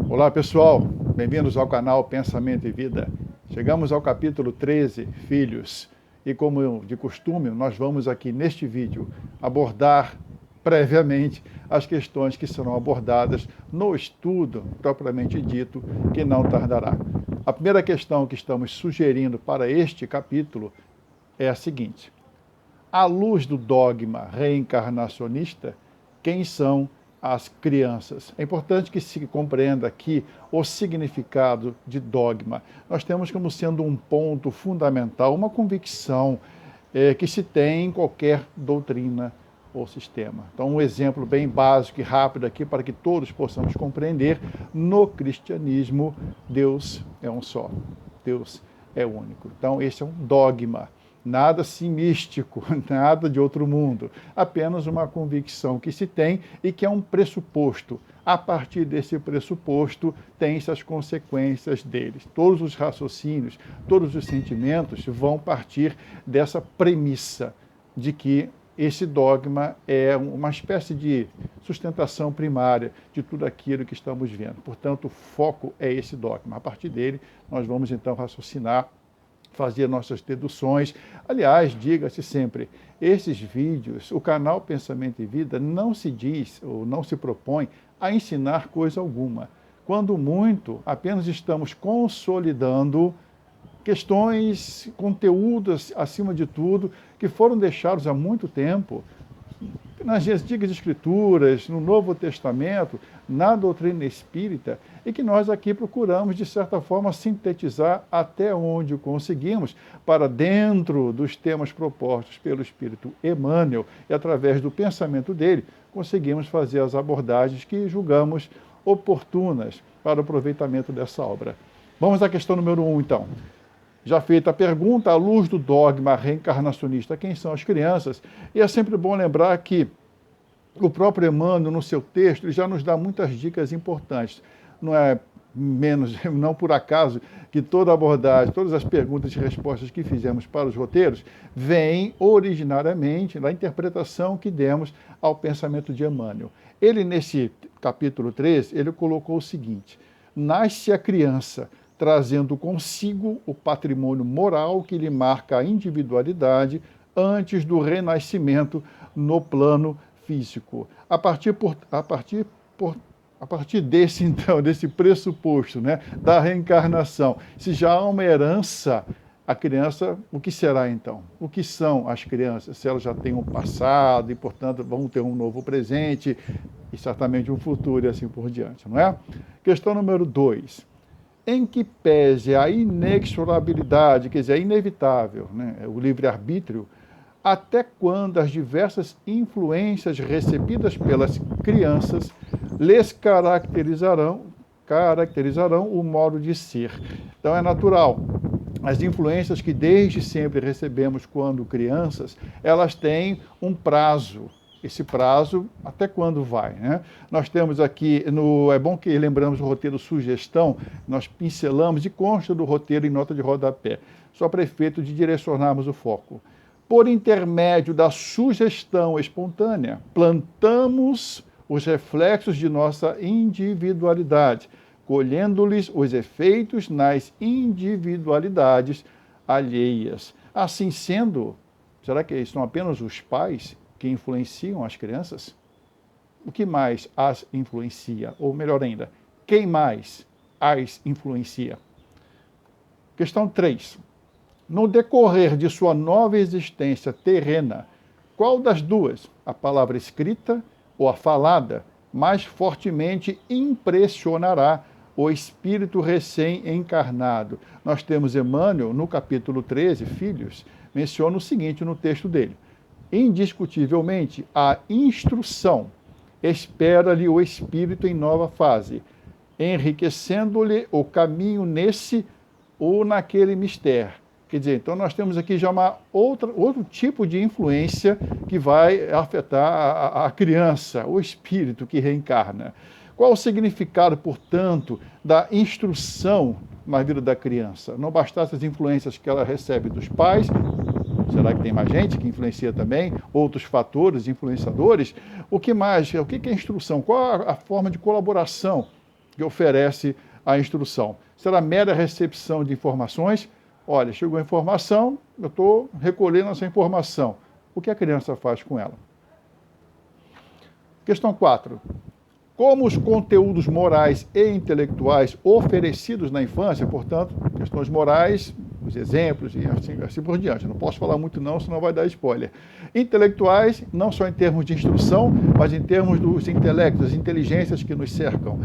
Olá pessoal, bem-vindos ao canal Pensamento e Vida. Chegamos ao capítulo 13, Filhos, e como de costume, nós vamos aqui neste vídeo abordar previamente as questões que serão abordadas no estudo propriamente dito, que não tardará. A primeira questão que estamos sugerindo para este capítulo é a seguinte: à luz do dogma reencarnacionista, quem são as crianças? É importante que se compreenda aqui o significado de dogma. Nós temos como sendo um ponto fundamental, uma convicção que se tem em qualquer doutrina ou sistema. Então, um exemplo bem básico e rápido aqui para que todos possamos compreender: no cristianismo, Deus é um só, Deus é único. Então, esse é um dogma. Nada assim místico, nada de outro mundo, apenas uma convicção que se tem e que é um pressuposto. A partir desse pressuposto, tem-se as consequências deles. Todos os raciocínios, todos os sentimentos vão partir dessa premissa de que esse dogma é uma espécie de sustentação primária de tudo aquilo que estamos vendo. Portanto, o foco é esse dogma. A partir dele, nós vamos então raciocinar, fazer nossas deduções. Aliás, diga-se sempre, esses vídeos, o canal Pensamento e Vida não se diz ou não se propõe a ensinar coisa alguma. Quando muito, apenas estamos consolidando questões, conteúdos, acima de tudo, que foram deixados há muito tempo nas antigas escrituras, no Novo Testamento, na doutrina espírita, e que nós aqui procuramos, de certa forma, sintetizar até onde conseguimos, para dentro dos temas propostos pelo Espírito Emmanuel, e através do pensamento dele, conseguimos fazer as abordagens que julgamos oportunas para o aproveitamento dessa obra. Vamos à questão número 1, então. Já feita a pergunta, à luz do dogma reencarnacionista, quem são as crianças? E é sempre bom lembrar que o próprio Emmanuel, no seu texto, ele já nos dá muitas dicas importantes. Não é menos, não por acaso, que toda abordagem, todas as perguntas e respostas que fizemos para os roteiros, vêm originariamente da interpretação que demos ao pensamento de Emmanuel. Ele, nesse capítulo 13, ele colocou o seguinte: nasce a criança, trazendo consigo o patrimônio moral que lhe marca a individualidade antes do renascimento no plano físico. A partir desse, então, desse pressuposto, né, da reencarnação, se já há uma herança, a criança, o que será então? O que são as crianças? Se elas já têm um passado e, portanto, vão ter um novo presente e certamente um futuro e assim por diante, não é? Questão número 2. Em que pese a inexorabilidade, quer dizer, é inevitável, né, o livre-arbítrio, até quando as diversas influências recebidas pelas crianças lhes caracterizarão o modo de ser. Então é natural. As influências que desde sempre recebemos quando crianças, elas têm um prazo. Esse prazo, até quando vai, né? Nós temos aqui, é bom que lembramos o roteiro sugestão, nós pincelamos e consta do roteiro em nota de rodapé, só para efeito de direcionarmos o foco. Por intermédio da sugestão espontânea, plantamos os reflexos de nossa individualidade, colhendo-lhes os efeitos nas individualidades alheias. Assim sendo, será que são apenas os pais que influenciam as crianças? O que mais as influencia? Ou melhor ainda, quem mais as influencia? Questão 3. No decorrer de sua nova existência terrena, qual das duas, a palavra escrita ou a falada, mais fortemente impressionará o espírito recém-encarnado? Nós temos Emmanuel, no capítulo 13, Filhos, menciona o seguinte no texto dele: indiscutivelmente, a instrução espera-lhe o espírito em nova fase, enriquecendo-lhe o caminho nesse ou naquele mistério. Quer dizer, então nós temos aqui já outro tipo de influência que vai afetar a criança, o espírito que reencarna. Qual o significado, portanto, da instrução na vida da criança? Não bastasse as influências que ela recebe dos pais, será que tem mais gente que influencia também? Outros fatores influenciadores? O que mais? O que é instrução? Qual a forma de colaboração que oferece a instrução. Será mera recepção de informações? Olha, chegou a informação, eu estou recolhendo essa informação. O que a criança faz com ela? Questão 4. Como os conteúdos morais e intelectuais oferecidos na infância, portanto, questões morais, os exemplos e assim por diante. Eu não posso falar muito não, senão vai dar spoiler. Intelectuais, não só em termos de instrução, mas em termos dos intelectos, das inteligências que nos cercam.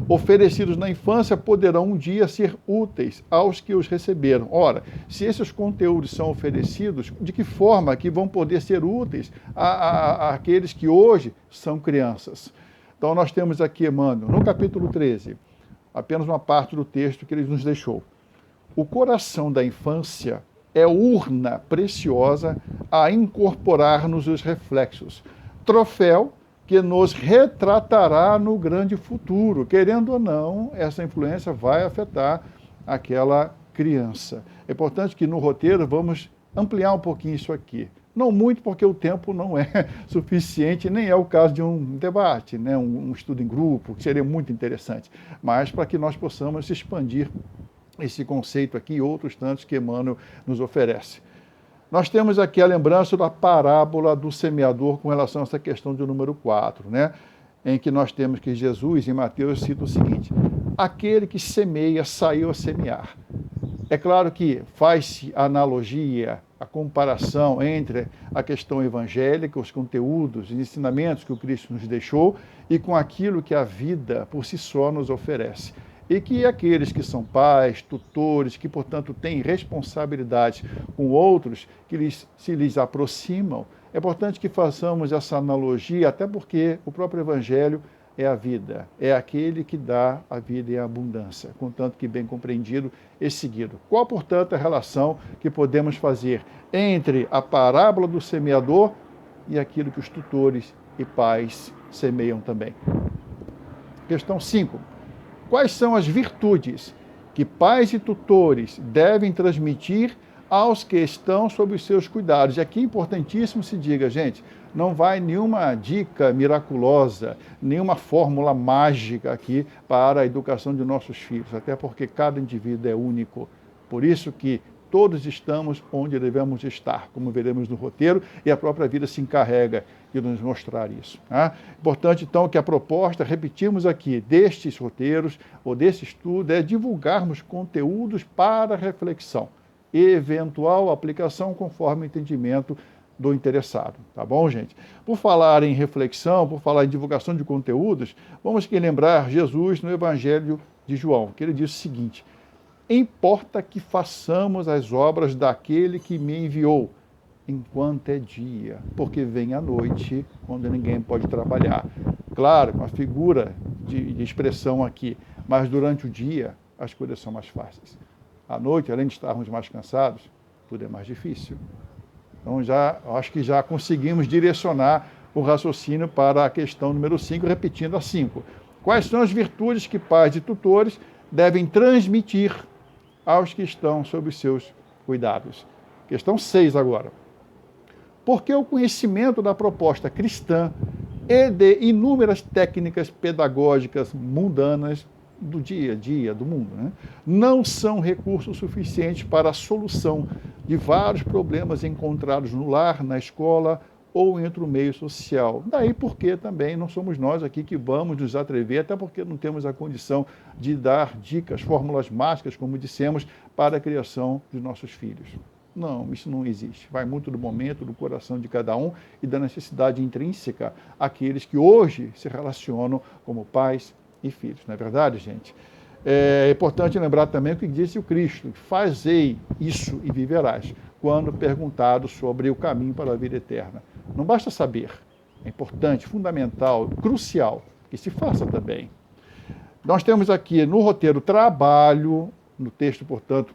Oferecidos na infância poderão um dia ser úteis aos que os receberam. Ora, se esses conteúdos são oferecidos, de que forma que vão poder ser úteis àqueles que hoje são crianças? Então, nós temos aqui, Emmanuel, no capítulo 13, apenas uma parte do texto que ele nos deixou. O coração da infância é urna preciosa a incorporar-nos os reflexos, troféu que nos retratará no grande futuro. Querendo ou não, essa influência vai afetar aquela criança. É importante que no roteiro vamos ampliar um pouquinho isso aqui. Não muito, porque o tempo não é suficiente, nem é o caso de um debate, né? um estudo em grupo, que seria muito interessante, mas para que nós possamos expandir esse conceito aqui e outros tantos que Emmanuel nos oferece. Nós temos aqui a lembrança da parábola do semeador com relação a essa questão do número 4, né? Em que nós temos que Jesus, em Mateus, cita o seguinte: aquele que semeia saiu a semear. É claro que faz-se a analogia, a comparação entre a questão evangélica, os conteúdos, os ensinamentos que o Cristo nos deixou e com aquilo que a vida por si só nos oferece. E que aqueles que são pais, tutores, que, portanto, têm responsabilidade com outros, que se lhes aproximam, é importante que façamos essa analogia, até porque o próprio Evangelho é a vida, é aquele que dá a vida em abundância, contanto que bem compreendido e seguido. Qual, portanto, a relação que podemos fazer entre a parábola do semeador e aquilo que os tutores e pais semeiam também? Questão 5. Quais são as virtudes que pais e tutores devem transmitir aos que estão sob os seus cuidados? E aqui é importantíssimo se diga, gente, não vai nenhuma dica miraculosa, nenhuma fórmula mágica aqui para a educação de nossos filhos, até porque cada indivíduo é único. Por isso que todos estamos onde devemos estar, como veremos no roteiro, e a própria vida se encarrega de nos mostrar isso. Tá? Importante, então, que a proposta, repetimos aqui, destes roteiros, ou desse estudo, é divulgarmos conteúdos para reflexão e eventual aplicação conforme o entendimento do interessado. Tá bom, gente? Por falar em reflexão, por falar em divulgação de conteúdos, vamos aqui lembrar Jesus no Evangelho de João, que ele diz o seguinte: importa que façamos as obras daquele que me enviou, enquanto é dia, porque vem a noite, quando ninguém pode trabalhar. Claro, uma figura de expressão aqui, mas durante o dia as coisas são mais fáceis. À noite, além de estarmos mais cansados, tudo é mais difícil. Então, acho que já conseguimos direcionar o raciocínio para a questão número 5, repetindo a 5. Quais são as virtudes que pais e tutores devem transmitir aos que estão sob os seus cuidados? Questão 6 agora. Porque o conhecimento da proposta cristã e de inúmeras técnicas pedagógicas mundanas do dia a dia do mundo, né, não são recursos suficientes para a solução de vários problemas encontrados no lar, na escola ou entre o meio social. Daí porque também não somos nós aqui que vamos nos atrever, até porque não temos a condição de dar dicas, fórmulas mágicas, como dissemos, para a criação de nossos filhos. Não, isso não existe. Vai muito do momento, do coração de cada um e da necessidade intrínseca àqueles que hoje se relacionam como pais e filhos. Não é verdade, gente? É importante lembrar também o que disse o Cristo: fazei isso e viverás, quando perguntado sobre o caminho para a vida eterna. Não basta saber, é importante, fundamental, crucial, que se faça também. Nós temos aqui no roteiro trabalho, no texto, portanto,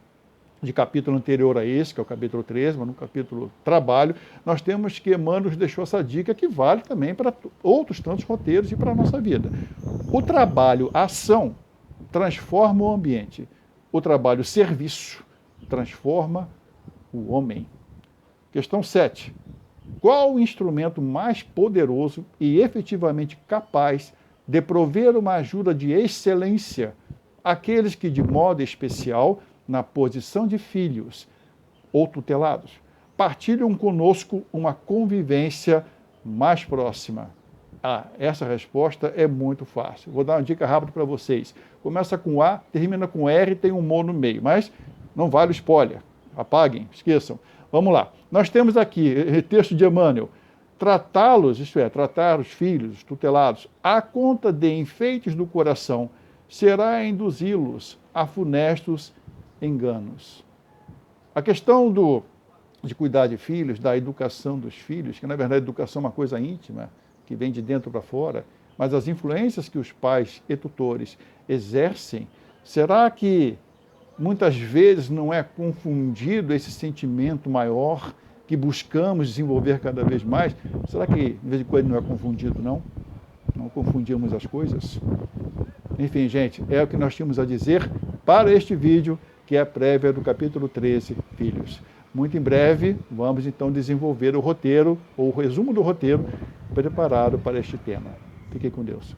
de capítulo anterior a esse, que é o capítulo 13, mas no capítulo trabalho, nós temos que Emmanuel nos deixou essa dica que vale também para outros tantos roteiros e para a nossa vida. O trabalho, a ação, transforma o ambiente. O trabalho, serviço, transforma o homem. Questão 7. Qual o instrumento mais poderoso e efetivamente capaz de prover uma ajuda de excelência àqueles que, de modo especial, na posição de filhos ou tutelados, partilham conosco uma convivência mais próxima. Essa resposta é muito fácil. Vou dar uma dica rápida para vocês. Começa com A, termina com R e tem um mo no meio, mas não vale o spoiler. Apaguem, esqueçam. Vamos lá. Nós temos aqui, texto de Emmanuel, tratá-los, isto é, tratar os filhos, os tutelados, à conta de enfeites do coração, será induzi-los a funestos enganos. A questão de cuidar de filhos, da educação dos filhos, que na verdade a educação é uma coisa íntima, que vem de dentro para fora, mas as influências que os pais e tutores exercem, será que muitas vezes não é confundido esse sentimento maior que buscamos desenvolver cada vez mais? Será que de vez em quando não é confundido, não? Não confundimos as coisas? Enfim, gente, é o que nós tínhamos a dizer para este vídeo, que é a prévia do capítulo 13, Filhos. Muito em breve, vamos então desenvolver o roteiro, ou o resumo do roteiro, preparado para este tema. Fiquem com Deus.